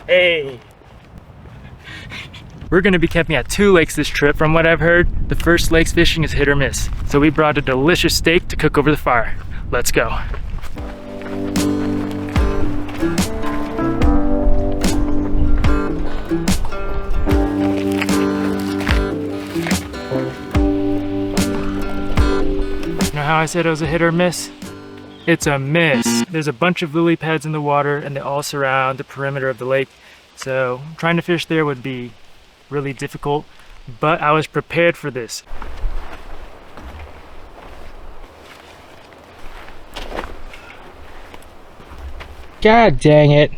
Hey! We're gonna be camping at 2 lakes this trip. From what I've heard, the first lake's fishing is hit or miss. So we brought a delicious steak to cook over the fire. Let's go. You know how I said it was a hit or miss? It's a miss. There's a bunch of lily pads in the water and they all surround the perimeter of the lake. So trying to fish there would be really difficult, but I was prepared for this. God dang it.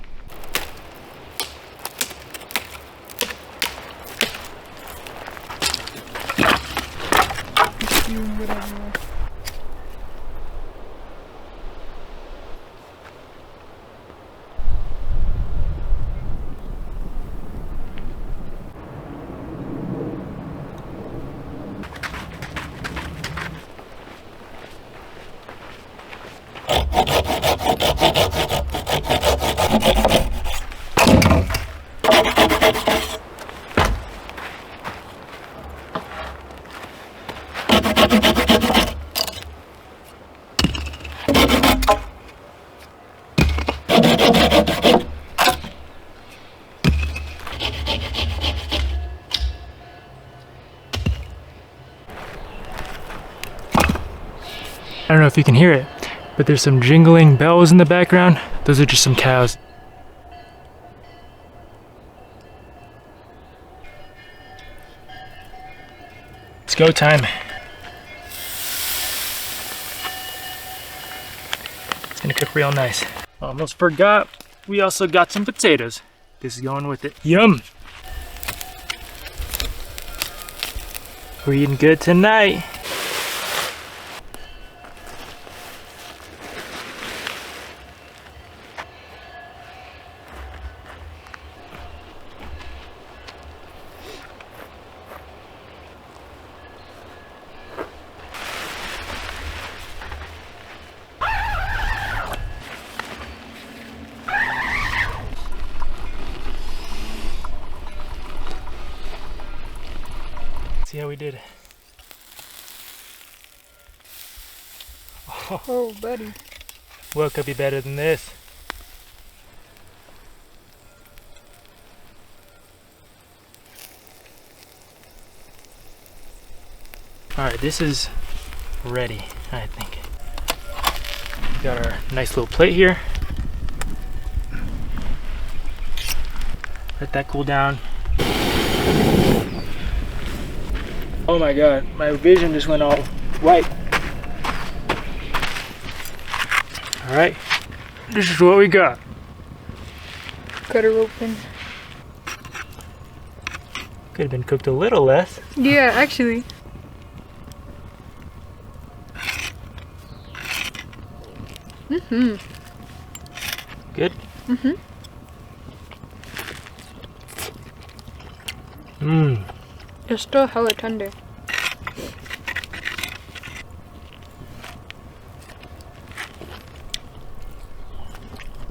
I don't know if you can hear it, but there's some jingling bells in the background. Those are just some cows. It's go time. It's gonna cook real nice. Almost forgot, we also got some potatoes. This is going with it. Yum! We're eating good tonight. See how we did. Oh, buddy. What could be better than this? Alright, this is ready, I think. We got our nice little plate here. Let that cool down. Oh my god, my vision just went all white. Alright, this is what we got. Cut her open. Could have been cooked a little less. Yeah, actually. Mm-hmm. Good? Mm-hmm. Mmm. It's still hella tender.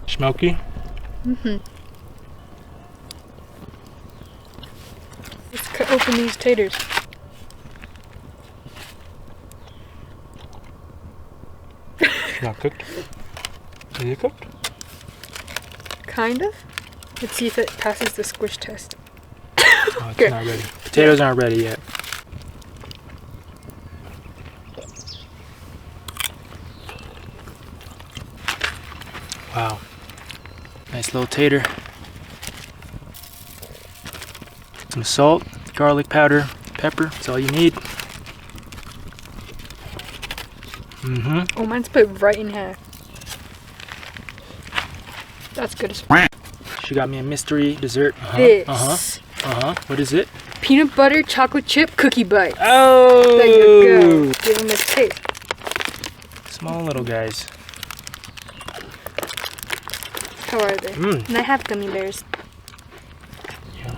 Smoky? Mm-hmm. Let's cut open these taters. Not cooked? Is it cooked? Kind of. Let's see if it passes the squish test. Oh, it's not ready. Potatoes aren't ready yet. Wow. Nice little tater. Some salt, garlic powder, pepper. That's all you need. Mm-hmm. Oh, mine's put right in half. That's good as fuck. She got me a mystery dessert. This. What is it? Peanut butter chocolate chip cookie bites. Oh! There you go. Give them a taste. Small little guys. How are they? And I have gummy bears. Yeah.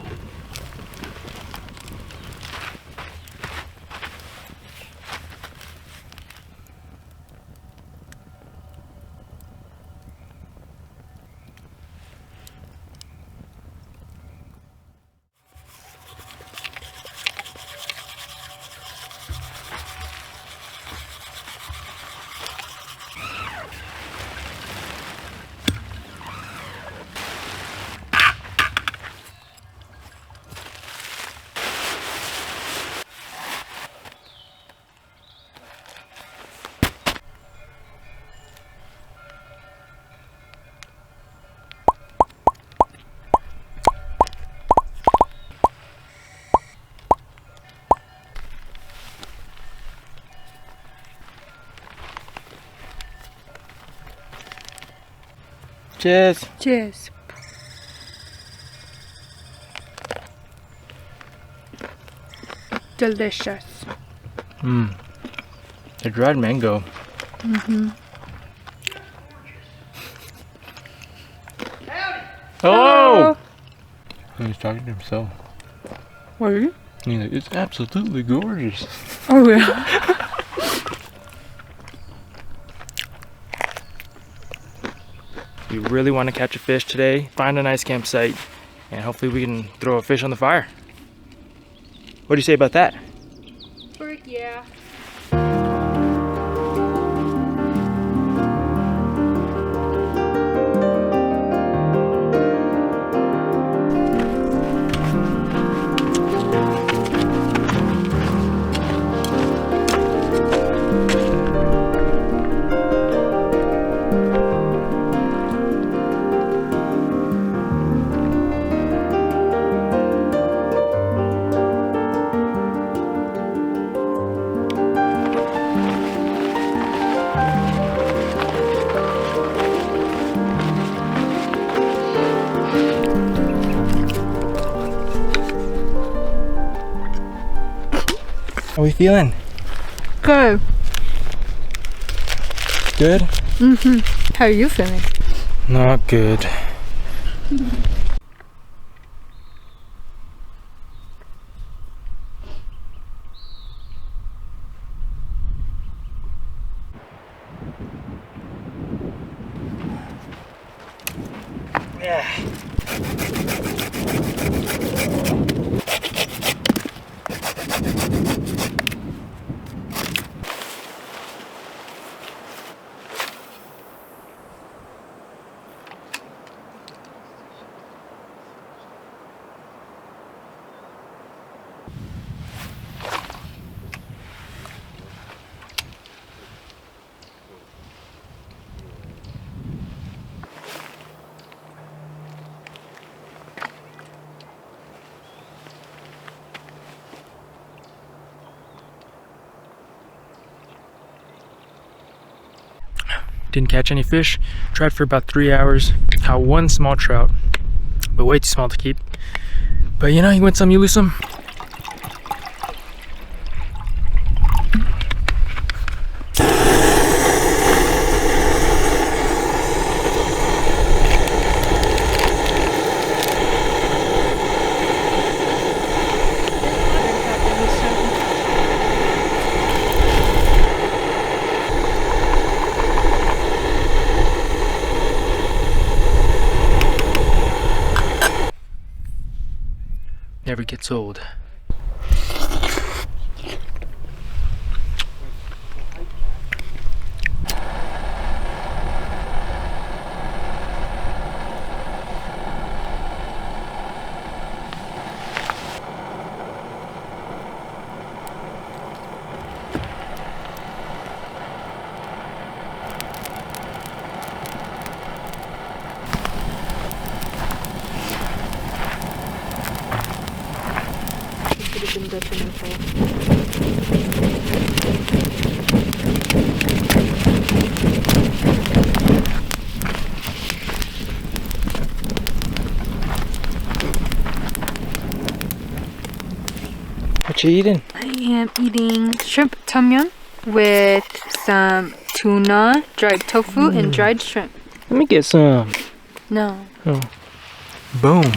Cheers. Cheers. Delicious. Mmm. The dried mango. Mm-hmm. Oh! He's talking to himself. What are you? He's like, it's absolutely gorgeous. Oh yeah. We really want to catch a fish today, find a nice campsite, and hopefully we can throw a fish on the fire. What do you say about that? Frick yeah. How are we feeling? Good. Good? Mm-hmm. How are you feeling? Not good. Yeah. Didn't catch any fish. Tried for about 3 hours. Caught one small trout, but way too small to keep. But you know, you win some, you lose some. Never gets old. What you eating? I am eating shrimp tom yum with some tuna, dried tofu, and dried shrimp. Let me get some. No. Oh. Boom.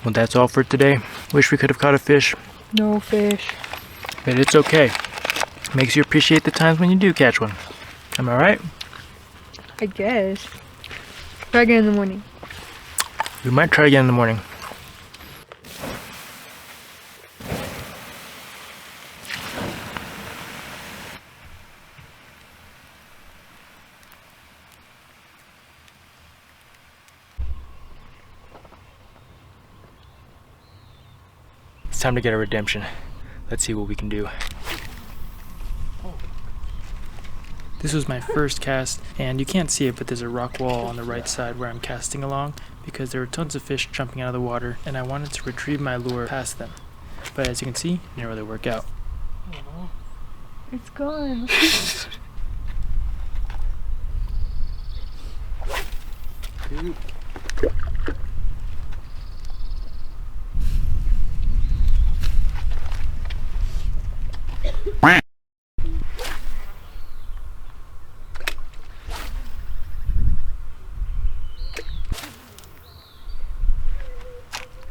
Well, that's all for today. Wish we could have caught a fish, No fish. but it's okay. Makes you appreciate the times when you do catch one. Am I right? I guess. Try again in the morning. We might try again in the morning. It's time to get a redemption. Let's see what we can do. This was my first cast, and you can't see it, but there's a rock wall on the right side where I'm casting along because there were tons of fish jumping out of the water, and I wanted to retrieve my lure past them. But as you can see, it didn't really work out. It's gone. I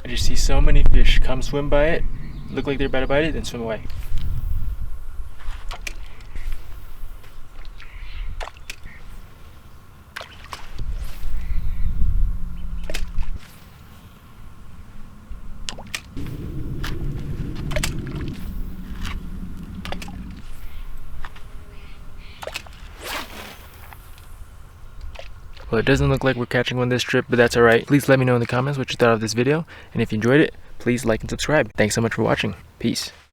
just see so many fish come swim by it, look like they're about to bite it, then swim away. Well, it doesn't look like we're catching one this trip, but that's alright. Please let me know in the comments what you thought of this video, and if you enjoyed it, please like and subscribe. Thanks so much for watching. Peace.